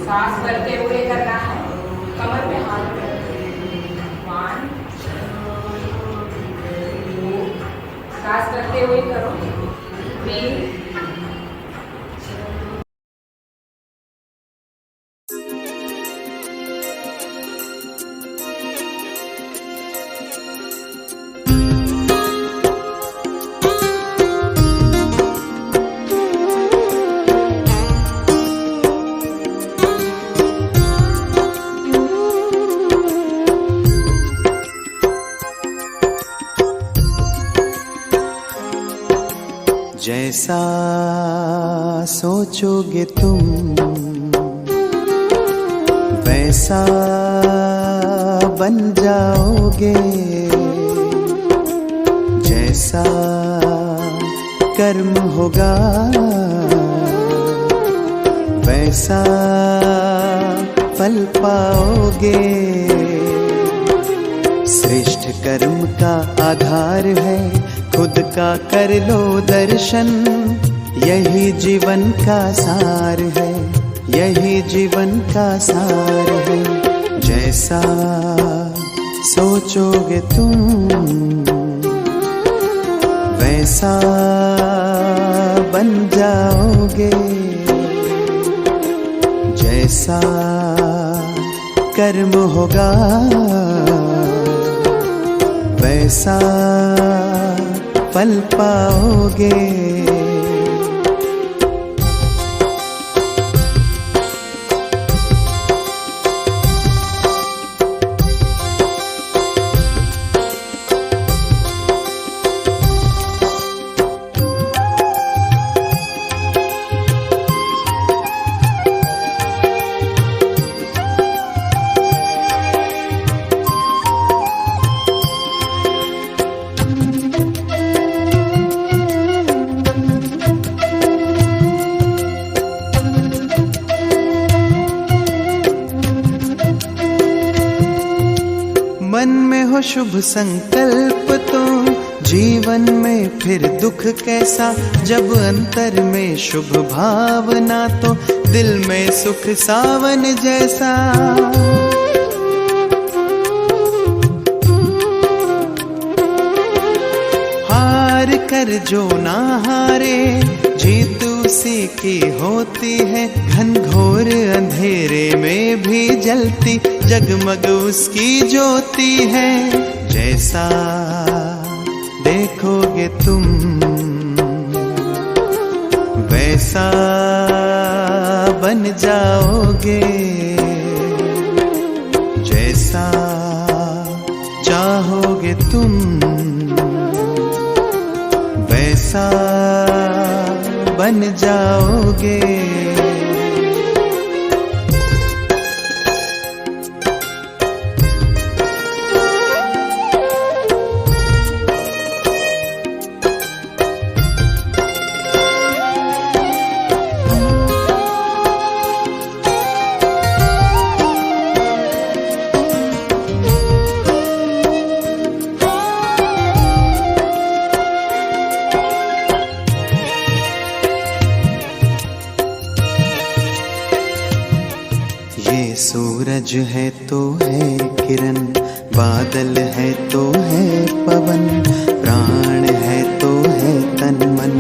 सांस भरते हुए करना है, कमर पे हाथ रखते। 1 2, सांस भरते हुए करो। 3। जैसा सोचोगे तुम वैसा बन जाओगे, जैसा कर्म होगा वैसा फल पाओगे। श्रेष्ठ कर्म का आधार है खुद का कर लो दर्शन, यही जीवन का सार है, यही जीवन का सार है। जैसा सोचोगे तुम वैसा बन जाओगे, जैसा कर्म होगा वैसा फल पाओगे। मन में हो शुभ संकल्प तो जीवन में फिर दुख कैसा, जब अंतर में शुभ भावना तो दिल में सुख सावन जैसा। हार कर जो ना हारे जीत उसी की होती है, घनघोर अंधेरे में भी जलती जगमग उसकी ज्योति है। जैसा देखोगे तुम वैसा बन जाओगे, जैसा चाहोगे तुम वैसा बन जाओगे। ये सूरज है तो है किरण, बादल है तो है पवन, प्राण है तो है तन मन,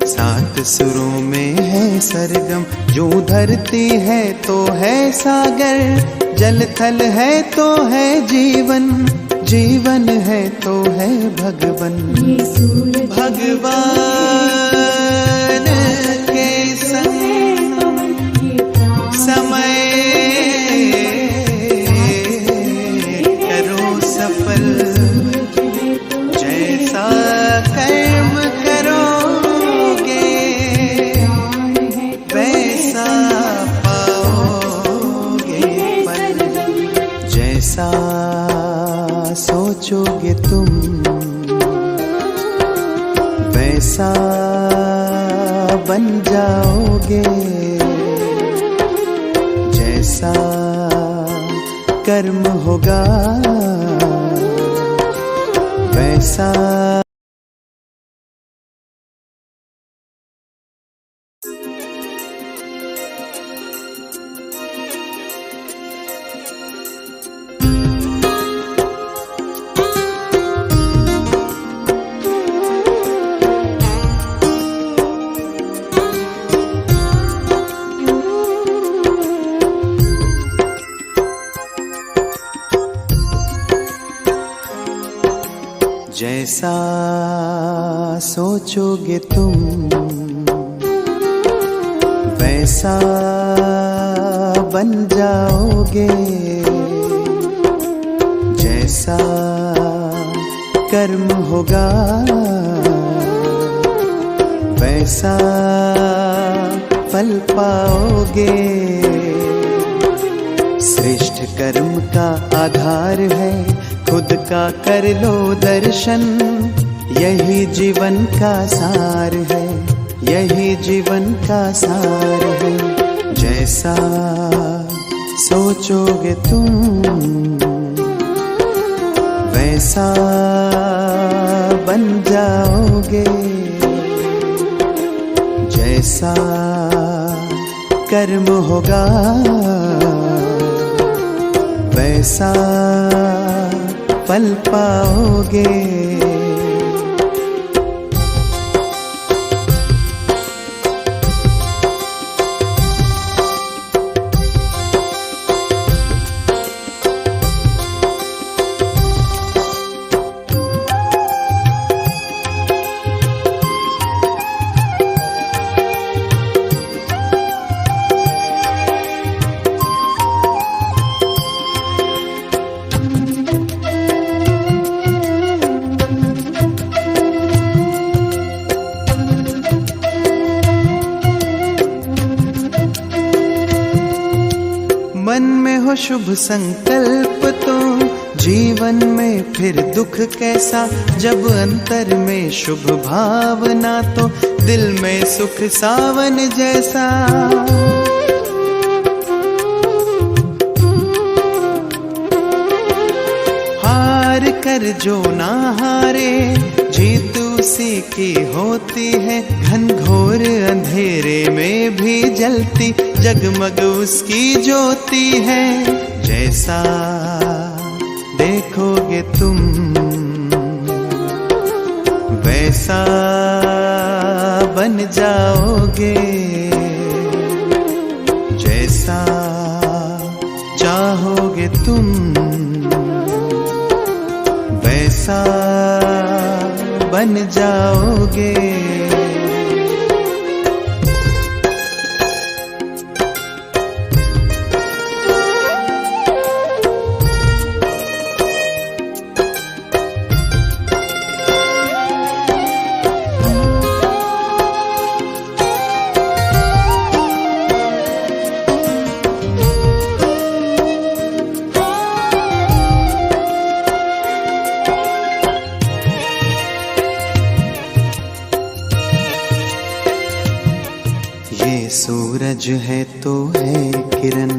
सात सुरों में है सरगम। जो धरती है तो है सागर, जल थल है तो है जीवन, जीवन है तो है भगवन। भगवान के संग समय जैसा कर्म करोगे वैसा पाओगे फल, जैसा सोचोगे तुम वैसा बन जाओगे, जैसा कर्म होगा वैसा। जैसा सोचोगे तुम वैसा बन जाओगे, जैसा कर्म होगा वैसा फल पाओगे। श्रेष्ठ कर्म का आधार है खुद का कर लो दर्शन, यही जीवन का सार है, यही जीवन का सार है। जैसा सोचोगे तुम वैसा बन जाओगे, जैसा कर्म होगा वैसा फल पाओगे। मन में हो शुभ संकल्प तो जीवन में फिर दुख कैसा, जब अंतर में शुभ भावना तो दिल में सुख सावन जैसा। हार कर जो ना हारे जीत उसी की होती है, घनघोर अंधेरे में भी जलती जगमग उसकी ज्योति है। जैसा देखोगे तुम वैसा बन जाओगे, जैसा चाहोगे तुम वैसा बन जाओगे। ये सूरज है तो है किरण,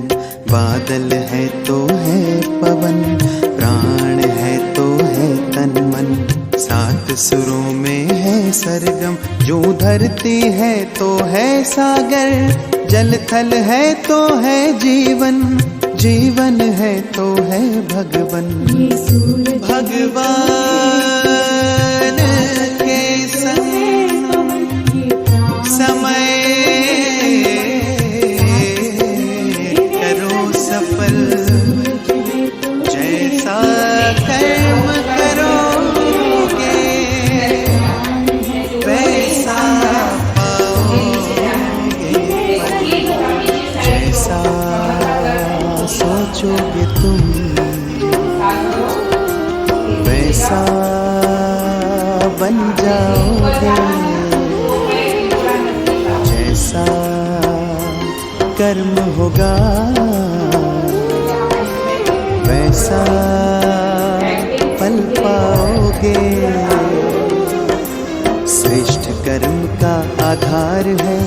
बादल है तो है पवन, प्राण है तो है तन मन, सात सुरों में है सरगम। जो धरती है तो है सागर, जल थल है तो है जीवन, जीवन है तो है भगवन। भगवान के संग समय करो सफल, जैसा कर्म करोगे वैसा पाओगे। जैसा सोचोगे तुम वैसा बन जाओगे, जैसा कर्म होगा वैसा फल पाओगे। श्रेष्ठ कर्म का आधार है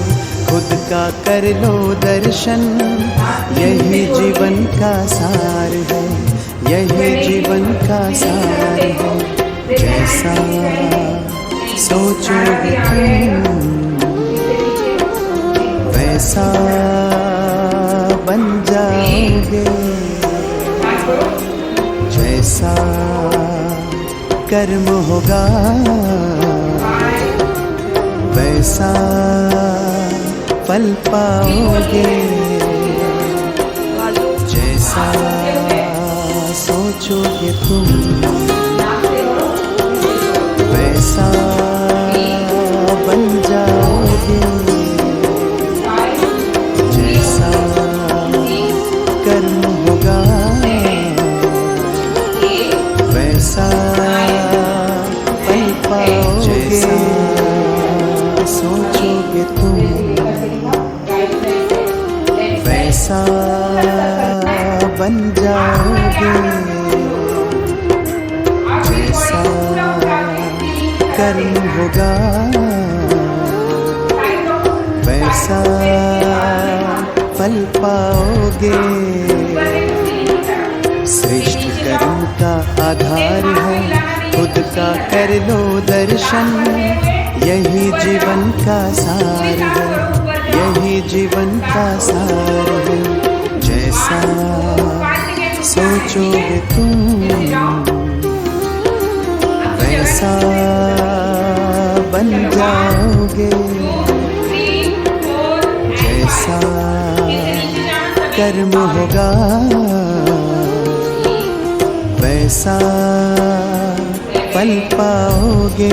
खुद का कर लो दर्शन, यही जीवन का सार है, यही जीवन का सार है। जैसा सोचोगे तुम वैसा बन जाओगे, जैसा कर्म होगा वैसा फल पाओगे। जैसा सोचोगे तुम जैसा बन जाओगे, जैसा कर्म होगा वैसा पल पाओगे। जैसा सोचोगे तुम वैसा बन जाओगे, जैसा कर्म होगा वैसा फल पाओगे। श्रेष्ठ कर्म का आधार है खुद का कर लो दर्शन, यही जीवन का सार है, यही जीवन का सार है। जैसा सोचोगे तुम वैसा बन जाओगे, जैसा कर्म होगा वैसा फल पाओगे।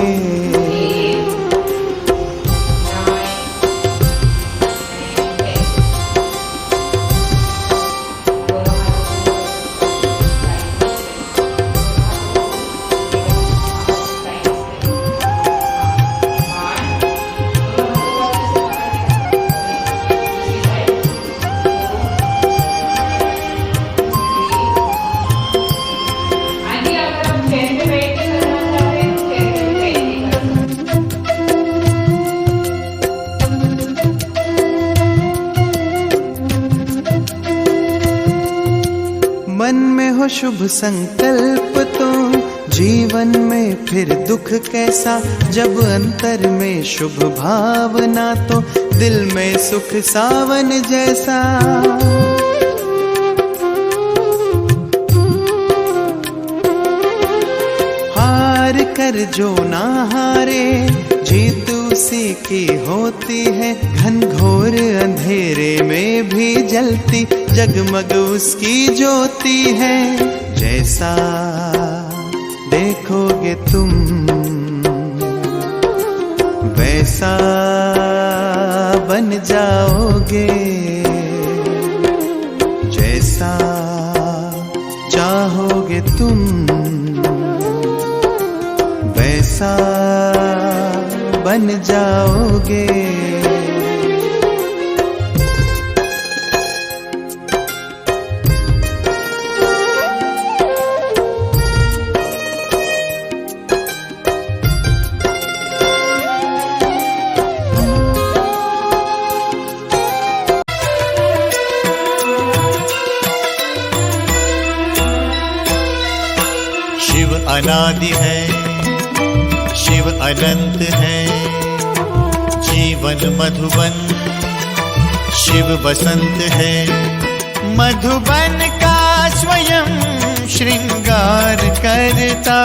मन में हो शुभ संकल्प तो जीवन में फिर दुख कैसा, जब अंतर में शुभ भावना तो दिल में सुख सावन जैसा। हार कर जो ना हारे जीत उसी की होती है, घनघोर अंधेरे में भी जलती जगमग उसकी ज्योति है। जैसा देखोगे तुम वैसा बन जाओगे, जैसा चाहोगे तुम वैसा बन जाओगे। शिव अनादि है, शिव अनंत है, जीवन मधुबन शिव बसंत है। मधुबन का स्वयं श्रृंगार करता,